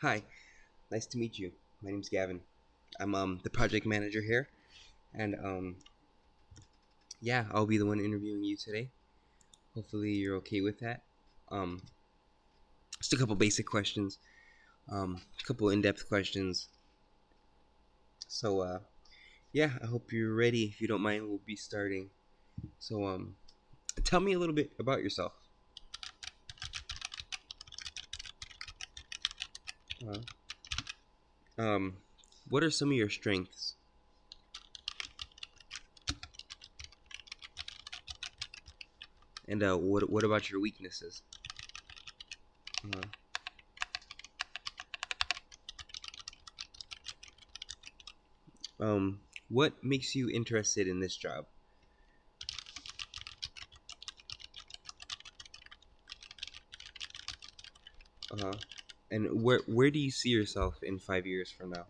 Hi, nice to meet you. My name's Gavin. I'm the project manager here, and yeah, I'll be the one interviewing you today. Hopefully, you're okay with that. Um, just a couple basic questions, a couple in-depth questions. So yeah, I hope you're ready. If you don't mind, we'll be starting. So tell me a little bit about yourself. Uh, um, what are some of your strengths, and what about your weaknesses? Uh, um, what makes you interested in this job? Uh-huh. And where do you see yourself in 5 years from now?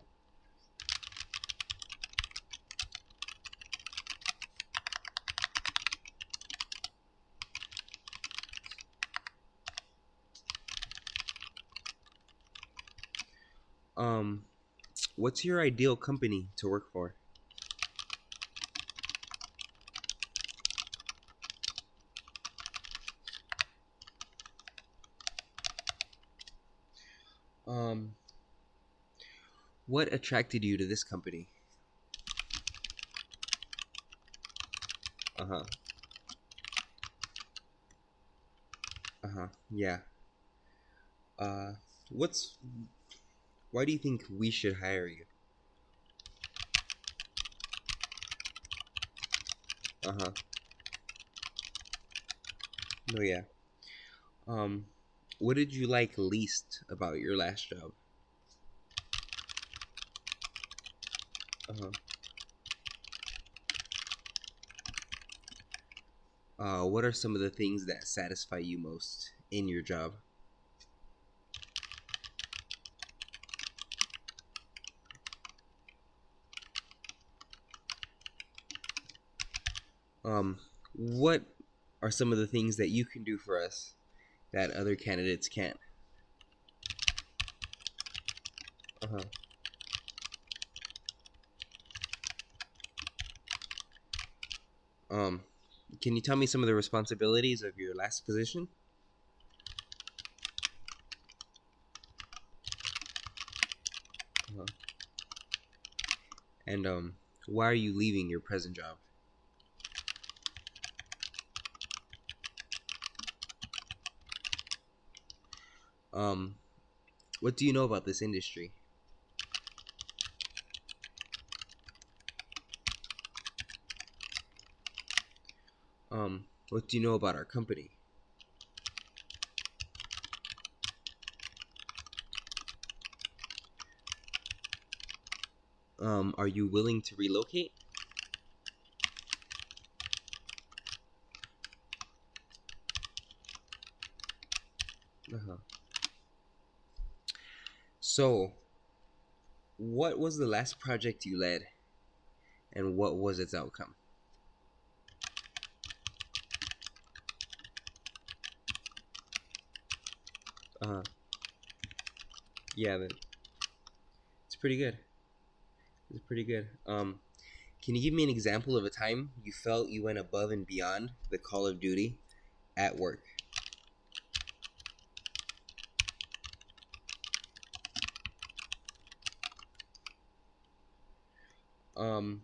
Um, what's your ideal company to work for? Um, what attracted you to this company? Uh-huh. Uh-huh. Yeah. Uh, what's why do you think we should hire you? Uh-huh. No, yeah. Um, what did you like least about your last job? Uh-huh. What are some of the things that satisfy you most in your job? Um, what are some of the things that you can do for us that other candidates can't? Uh-huh. Um, can you tell me some of the responsibilities of your last position? Uh-huh. And why are you leaving your present job? Um, what do you know about this industry? What do you know about our company? Are you willing to relocate? Uh-huh. So, what was the last project you led, and what was its outcome? Uh-huh. Yeah, it's pretty good. It's pretty good. Can you give me an example of a time you felt you went above and beyond the call of duty at work? Um,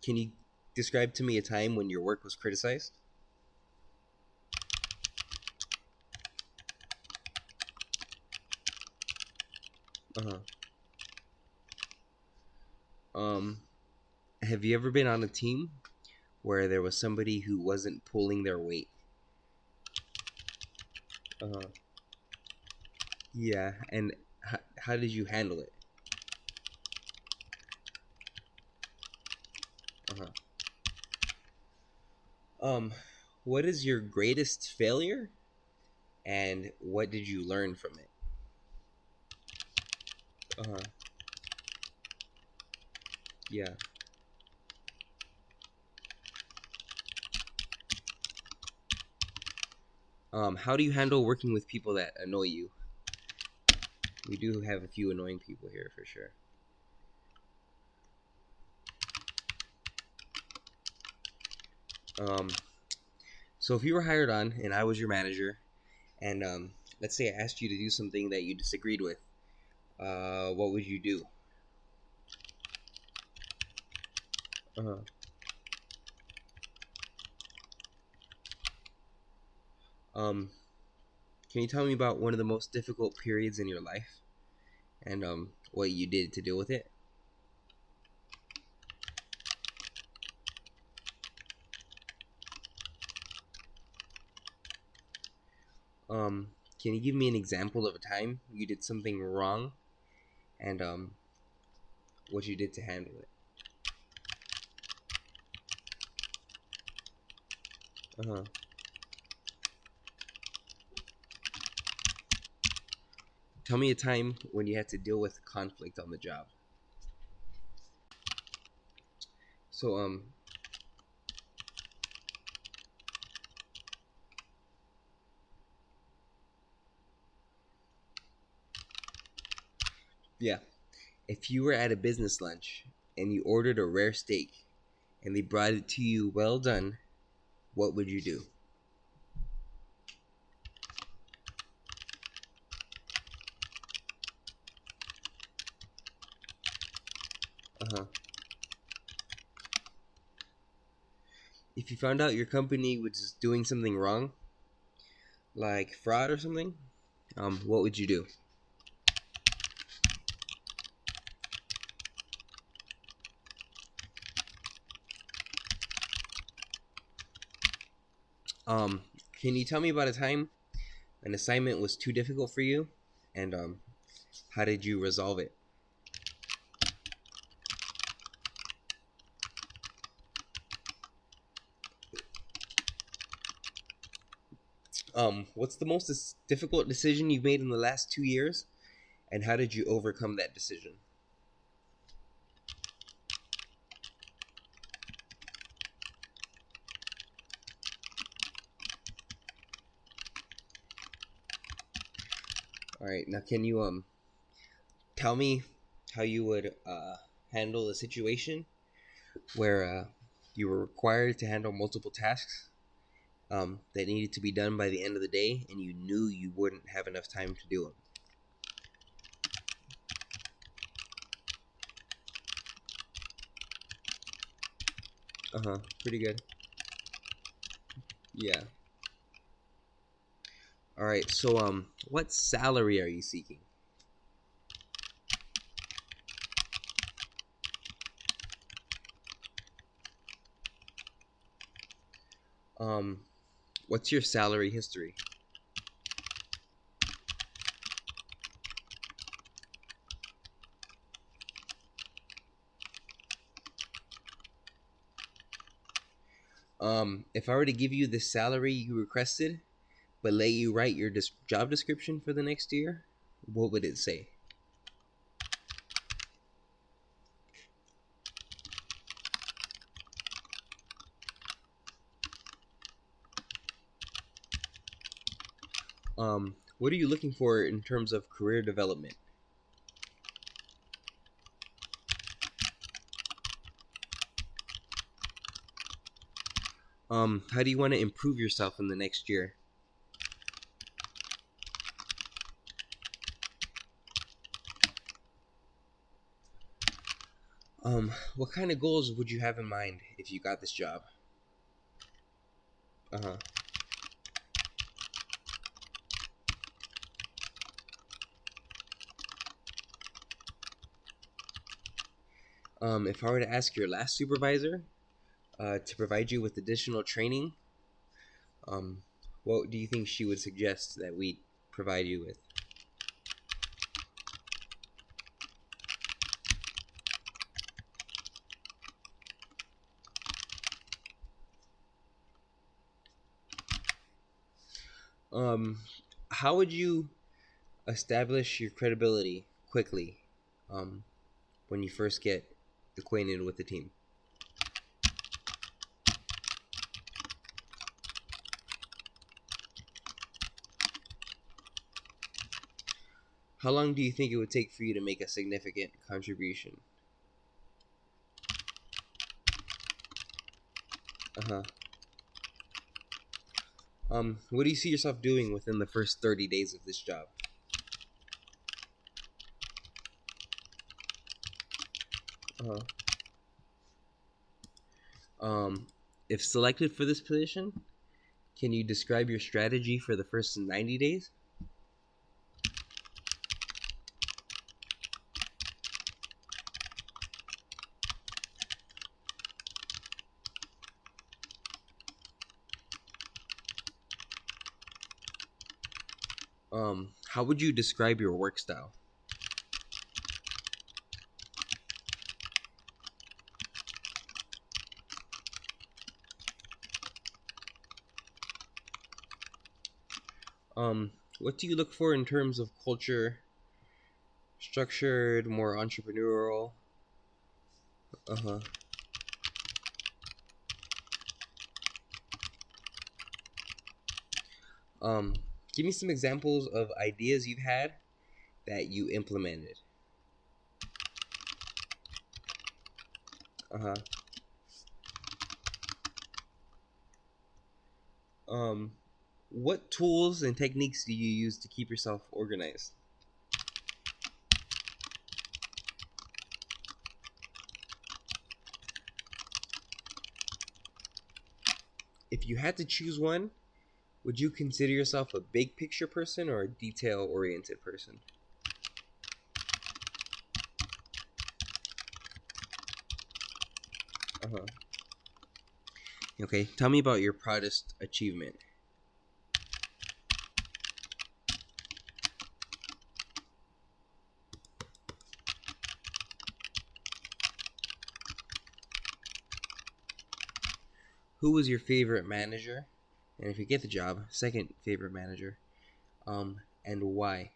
can you describe to me a time when your work was criticized? Uh-huh. Um, have you ever been on a team where there was somebody who wasn't pulling their weight? Uh-huh. Yeah, and how did you handle it? Uh-huh. Um, what is your greatest failure, and what did you learn from it? Uh-huh. Yeah. How do you handle working with people that annoy you? We do have a few annoying people here for sure. So if you were hired on and I was your manager, and let's say I asked you to do something that you disagreed with, what would you do? Uh-huh. Um, can you tell me about one of the most difficult periods in your life and what you did to deal with it? Um, can you give me an example of a time you did something wrong and what you did to handle it? Uh-huh. Tell me a time when you had to deal with conflict on the job. So yeah, if you were at a business lunch and you ordered a rare steak and they brought it to you well done, what would you do? Uh-huh. If you found out your company was doing something wrong, like fraud or something, what would you do? Um, can you tell me about a time an assignment was too difficult for you, and how did you resolve it? What's the most difficult decision you've made in the last 2 years, and how did you overcome that decision? All right, now can you tell me how you would handle a situation where you were required to handle multiple tasks that needed to be done by the end of the day, and you knew you wouldn't have enough time to do them? Uh huh. Pretty good. Yeah. All right. So what salary are you seeking? Um, what's your salary history? If I were to give you the salary you requested, but let you write your job description for the next year, what would it say? What are you looking for in terms of career development? How do you want to improve yourself in the next year? What kind of goals would you have in mind if you got this job? Uh-huh. If I were to ask your last supervisor to provide you with additional training, um, what do you think she would suggest that we provide you with? Um, how would you establish your credibility quickly um, when you first get acquainted with the team? How long do you think it would take for you to make a significant contribution? Uh-huh. What do you see yourself doing within the first 30 days of this job? Uh-huh. If selected for this position, can you describe your strategy for the first 90 days? How would you describe your work style? What do you look for in terms of culture? Structured, more entrepreneurial? Uh-huh. Um, Give me some examples of ideas you've had that you implemented. Uh-huh. Um, what tools and techniques do you use to keep yourself organized? If you had to choose one, would you consider yourself a big picture person or a detail oriented person? Uh-huh. Okay, tell me about your proudest achievement. Who was your favorite manager? And if you get the job, second favorite manager. And why?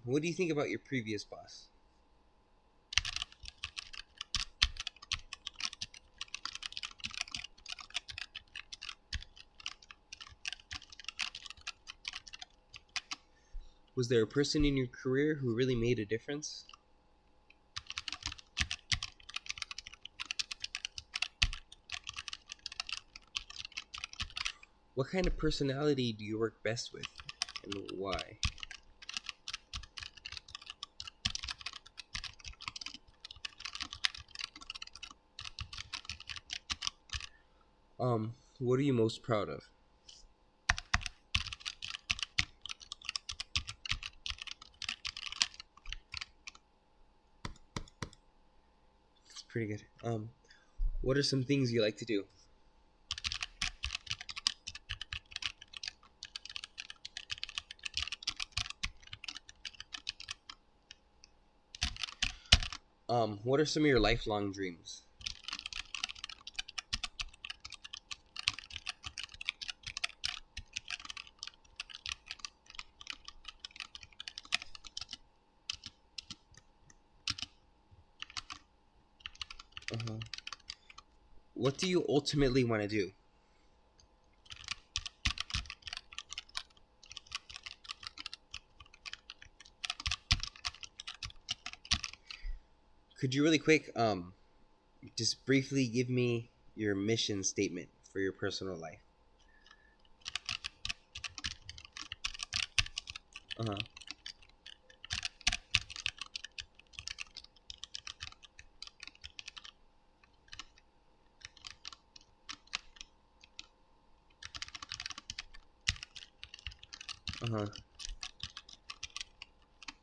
What do you think about your previous boss? Was there a person in your career who really made a difference? What kind of personality do you work best with, and why? What are you most proud of? It's pretty good. What are some things you like to do? What are some of your lifelong dreams? Uh-huh. What do you ultimately want to do? Could you really quick, just briefly give me your mission statement for your personal life? Uh-huh.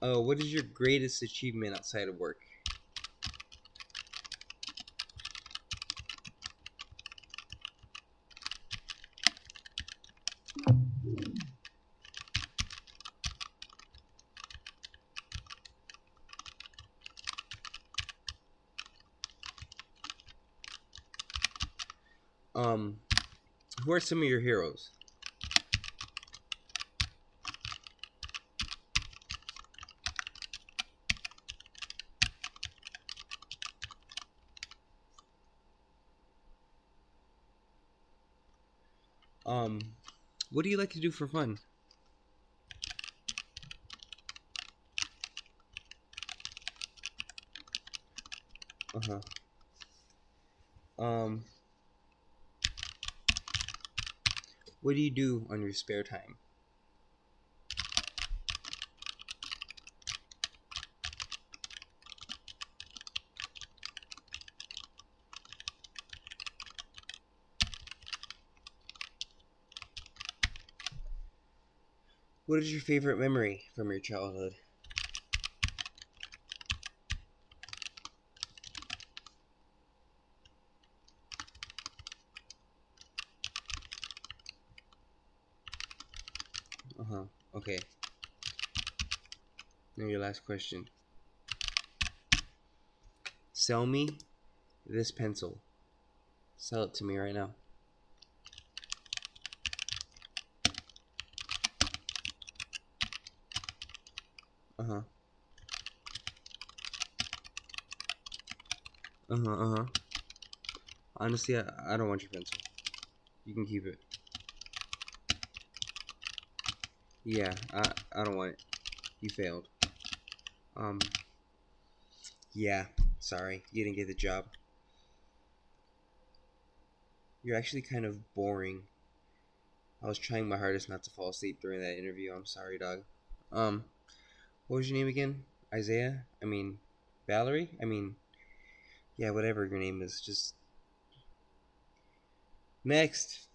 Uh-huh. What is your greatest achievement outside of work? Um, who are some of your heroes? Um, what do you like to do for fun? Uh-huh. Um, what do you do on your spare time? What is your favorite memory from your childhood? Uh-huh. Okay. Now your last question. Sell me this pencil. Sell it to me right now. Uh-huh. Uh-huh, uh-huh. Honestly, I don't want your pencil. You can keep it. Yeah, I don't want it. You failed. Um, yeah, sorry. You didn't get the job. You're actually kind of boring. I was trying my hardest not to fall asleep during that interview. I'm sorry, dog. Um, what was your name again? Isaiah? I mean, Valerie? I mean, yeah, whatever your name is. Just next.